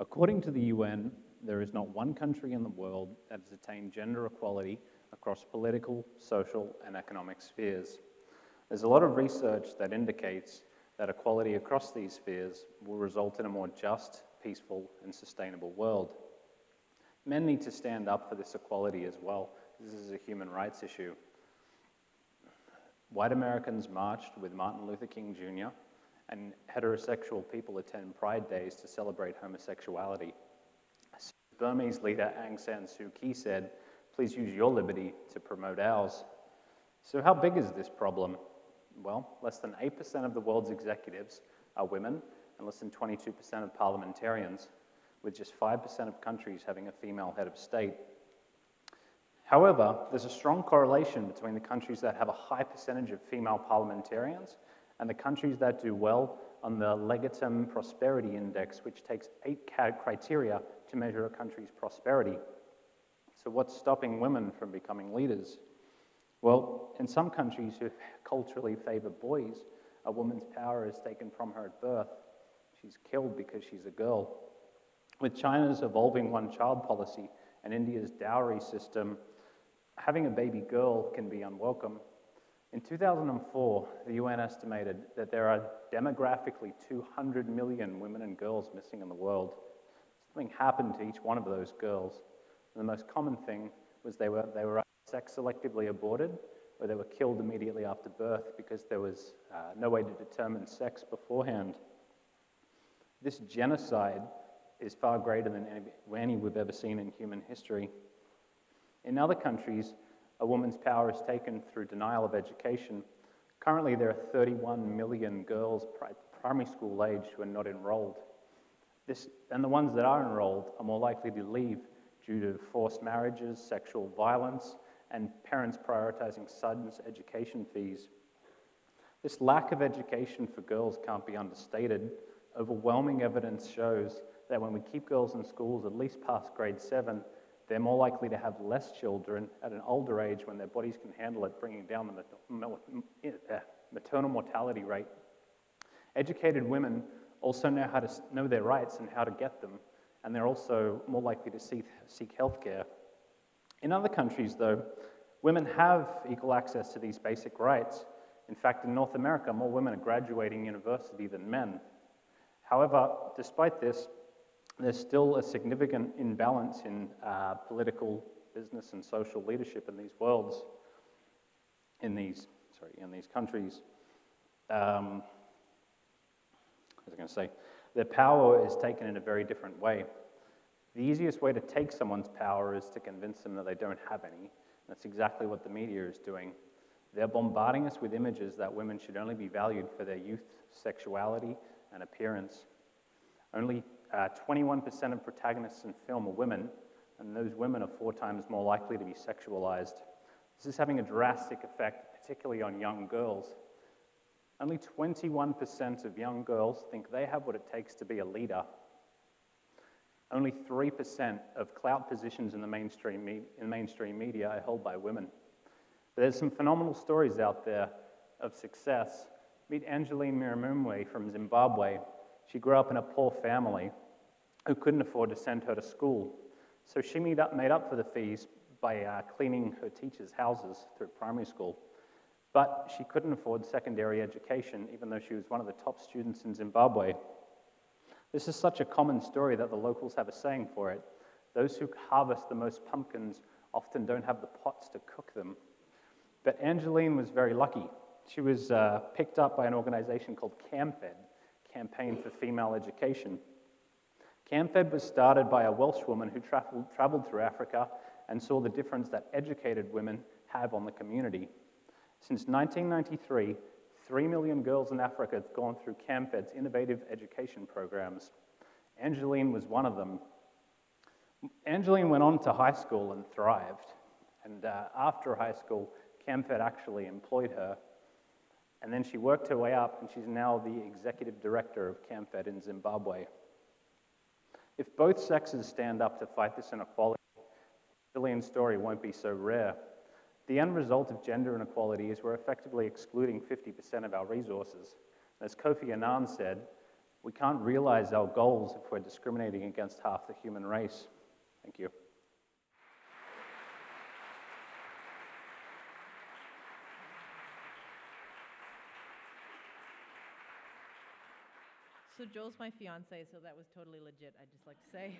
According to the UN, there is not one country in the world that has attained gender equality across political, social, and economic spheres. There's a lot of research that indicates that equality across these spheres will result in a more just, peaceful, and sustainable world. Men need to stand up for this equality as well. This is a human rights issue. White Americans marched with Martin Luther King Jr., and heterosexual people attend Pride Days to celebrate homosexuality. Burmese leader Aung San Suu Kyi said, "Please use your liberty to promote ours." So how big is this problem? Well, less than 8% of the world's executives are women, and less than 22% of parliamentarians, with just 5% of countries having a female head of state. However, there's a strong correlation between the countries that have a high percentage of female parliamentarians and the countries that do well on the Legitim Prosperity Index, which takes 8 criteria to measure a country's prosperity. So what's stopping women from becoming leaders? Well, in some countries who culturally favor boys, a woman's power is taken from her at birth. She's killed because she's a girl. With China's evolving one-child policy and India's dowry system, having a baby girl can be unwelcome. In 2004, the UN estimated that there are demographically 200 million women and girls missing in the world. Something happened to each one of those girls. And the most common thing was they were either sex selectively aborted or they were killed immediately after birth because there was no way to determine sex beforehand. This genocide is far greater than any we've ever seen in human history. In other countries, a woman's power is taken through denial of education. Currently, there are 31 million girls primary school age who are not enrolled. And the ones that are enrolled are more likely to leave due to forced marriages, sexual violence, and parents prioritizing sons' education fees. This lack of education for girls can't be understated. Overwhelming evidence shows that when we keep girls in schools at least past grade 7, they're more likely to have less children at an older age when their bodies can handle it, bringing down the maternal mortality rate. Educated women also know how to know their rights and how to get them, and they're also more likely to seek health care. In other countries, though, women have equal access to these basic rights. In fact, in North America, more women are graduating university than men. However, despite this, there's still a significant imbalance in political, business, and social leadership in these worlds, in these countries. What was I going to say? Their power is taken in a very different way. The easiest way to take someone's power is to convince them that they don't have any. That's exactly what the media is doing. They're bombarding us with images that women should only be valued for their youth, sexuality, and appearance. Only 21% of protagonists in film are women, and those women are 4 times more likely to be sexualized. This is having a drastic effect, particularly on young girls. Only 21% of young girls think they have what it takes to be a leader. Only 3% of clout positions in the mainstream media are held by women. But there's some phenomenal stories out there of success. Meet Angeline Miramumwe from Zimbabwe. She grew up in a poor family who couldn't afford to send her to school. So she made up for the fees by cleaning her teachers' houses through primary school. But she couldn't afford secondary education, even though she was one of the top students in Zimbabwe. This is such a common story that the locals have a saying for it. Those who harvest the most pumpkins often don't have the pots to cook them. But Angeline was very lucky. She was picked up by an organization called CAMFED, Campaign for Female Education. CAMFED was started by a Welsh woman who traveled through Africa and saw the difference that educated women have on the community. Since 1993, 3 million girls in Africa have gone through CAMFED's innovative education programs. Angeline was one of them. Angeline went on to high school and thrived. And after high school, CAMFED actually employed her. And then she worked her way up, and she's now the executive director of CAMFED in Zimbabwe. If both sexes stand up to fight this inequality, Angeline's story won't be so rare. The end result of gender inequality is we're effectively excluding 50% of our resources. As Kofi Annan said, We can't realize our goals if we're discriminating against half the human race. Thank you. So Joel's my fiance, so that was totally legit, I'd just like to say.